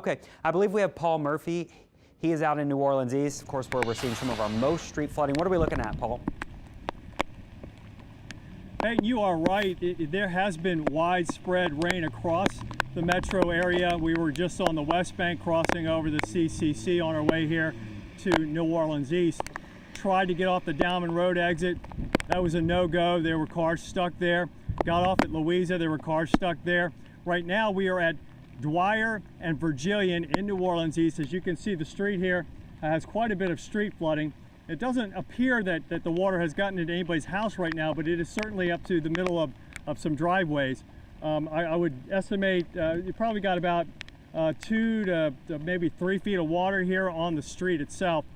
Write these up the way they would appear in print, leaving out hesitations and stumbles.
Okay, I believe we have Paul Murphy. He is out in New Orleans East, of course, where we're seeing some of our most street flooding. What are we looking at, Paul? Hey, you are right. There has been widespread rain across the metro area. We were just on the West Bank crossing over the CCC on our way here to New Orleans East. Tried to get off the Dowman Road exit. That was a no-go. There were cars stuck there. Got off at Louisa. There were cars stuck there. Right now we are at Dwyer and Virgilian in New Orleans East. As you can see, the street here has quite a bit of street flooding. It doesn't appear that the water has gotten into anybody's house right now, but it is certainly up to the middle of some driveways. I would estimate you probably got about 2 to maybe 3 feet of water here on the street itself.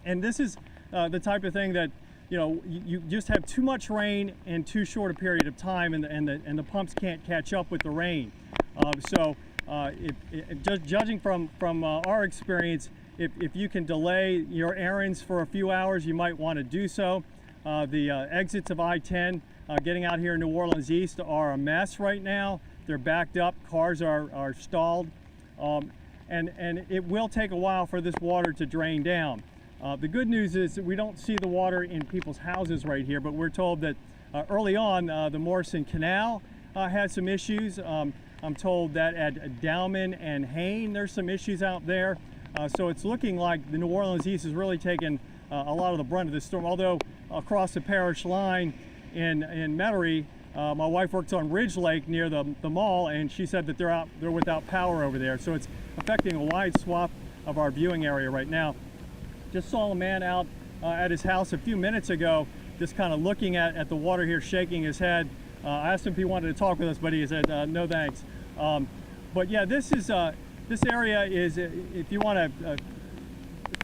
And this is the type of thing that, you know, you just have too much rain in too short a period of time, and the pumps can't catch up with the rain. Just judging from our experience, if you can delay your errands for a few hours, you might want to do so. The exits of I-10 getting out here in New Orleans East are a mess right now. They're backed up, cars are stalled, and it will take a while for this water to drain down. The good news is that we don't see the water in people's houses right here, but we're told that early on the Morrison Canal had some issues. I'm told that at Dowman and Hain there's some issues out there. So it's looking like the New Orleans East is really taking a lot of the brunt of this storm. Although across the parish line in Metairie, my wife works on Ridge Lake near the mall, and she said that they're without power over there. So it's affecting a wide swath of our viewing area right now. Just saw a man out at his house a few minutes ago, just kind of looking at the water here, shaking his head. I asked him if he wanted to talk with us, but he said no thanks. But yeah, this area is, if you want to,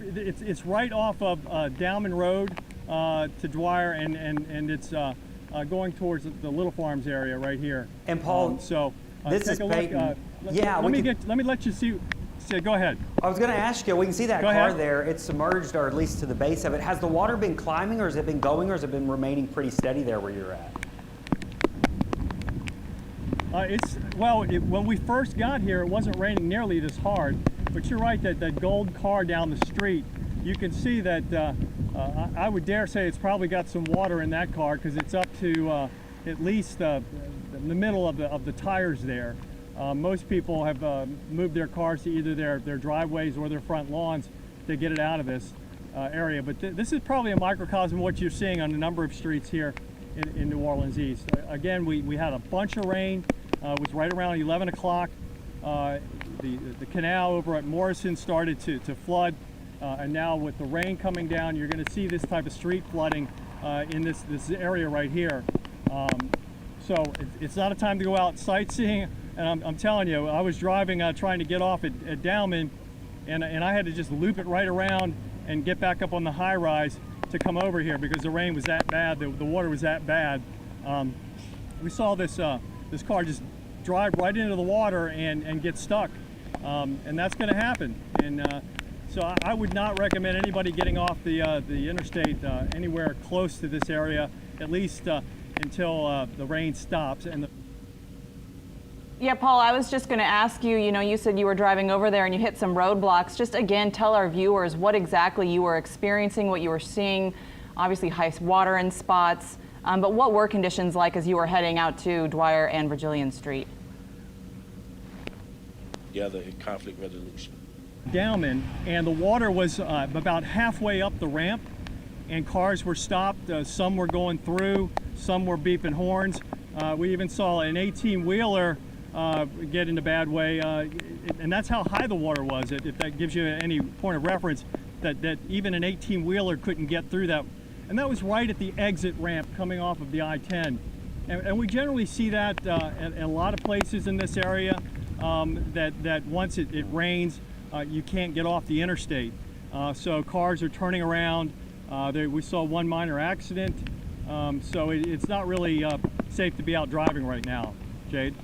it's right off of Dowman Road to Dwyer, and it's going towards the Little Farms area right here. And Paul, so this take is a look. Peyton. Yeah, let me let you see. Go ahead. I was going to ask you, we can see that car there. It's submerged, or at least to the base of it. Has the water been climbing, or has it been going, or has it been remaining pretty steady there where you're at? When we first got here, it wasn't raining nearly this hard. But you're right that that gold car down the street, you can see that I would dare say it's probably got some water in that car, because it's up to at least the middle of the tires there. Most people have moved their cars to either their driveways or their front lawns to get it out of this area. But this is probably a microcosm of what you're seeing on a number of streets here in New Orleans East. Again, we had a bunch of rain. It was right around 11 o'clock. The canal over at Morrison started to flood. And now with the rain coming down, you're going to see this type of street flooding in this area right here. So it's not a time to go out sightseeing. And I'm telling you, I was driving, trying to get off at Dowman, and I had to just loop it right around and get back up on the high rise to come over here, because the rain was that bad, the water was that bad. We saw this car just drive right into the water and get stuck, and that's going to happen. And so I would not recommend anybody getting off the interstate anywhere close to this area, at least until the rain stops. Yeah, Paul, I was just going to ask you, you said you were driving over there and you hit some roadblocks. Just again, tell our viewers what exactly you were experiencing, what you were seeing. Obviously, high water in spots. But what were conditions like as you were heading out to Dwyer and Virgilian Street? Together in conflict resolution. Dowman, and the water was about halfway up the ramp, and cars were stopped. Some were going through, some were beeping horns. We even saw an 18-wheeler get in a bad way, and that's how high the water was. If that gives you any point of reference, that even an 18-wheeler couldn't get through that. And that was right at the exit ramp coming off of the I-10. And we generally see that at a lot of places in this area, that once it rains, you can't get off the interstate. So cars are turning around. We saw one minor accident. So it's not really safe to be out driving right now. Jade?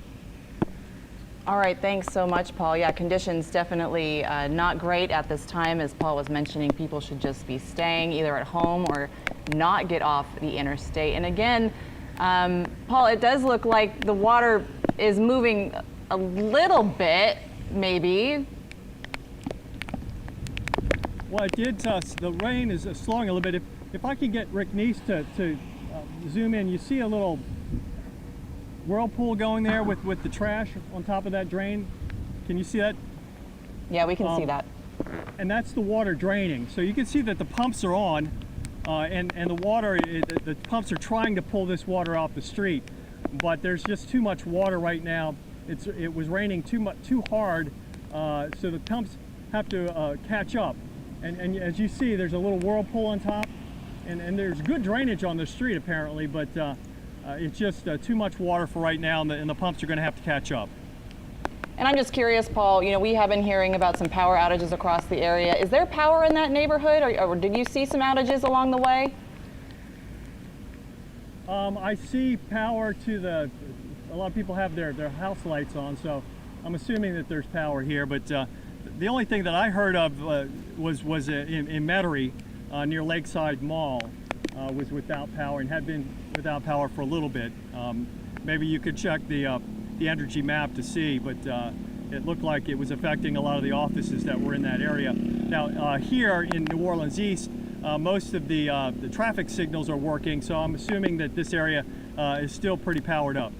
All right, thanks so much, Paul. Yeah, conditions definitely not great at this time. As Paul was mentioning, people should just be staying either at home or not get off the interstate. And again, Paul, it does look like the water is moving a little bit, maybe. Well, it did. The rain is slowing a little bit. If I could get Rick Neese to zoom in, you see a little whirlpool going there with the trash on top of that drain. Can you see that? Yeah, we can see that. And that's the water draining. So you can see that the pumps are on, and the water, the pumps are trying to pull this water off the street, but there's just too much water right now. It was raining too hard, so the pumps have to catch up. And as you see, there's a little whirlpool on top, and there's good drainage on the street apparently, but it's just too much water for right now, and the pumps are going to have to catch up. And I'm just curious, Paul, you know, we have been hearing about some power outages across the area. Is there power in that neighborhood, or did you see some outages along the way? I see power to a lot of people have their house lights on, so I'm assuming that there's power here, but the only thing that I heard of was in Metairie near Lakeside Mall was without power and had been without power for a little bit. Maybe you could check the Entergy map to see, but it looked like it was affecting a lot of the offices that were in that area. Now here in New Orleans East, most of the traffic signals are working, so I'm assuming that this area is still pretty powered up.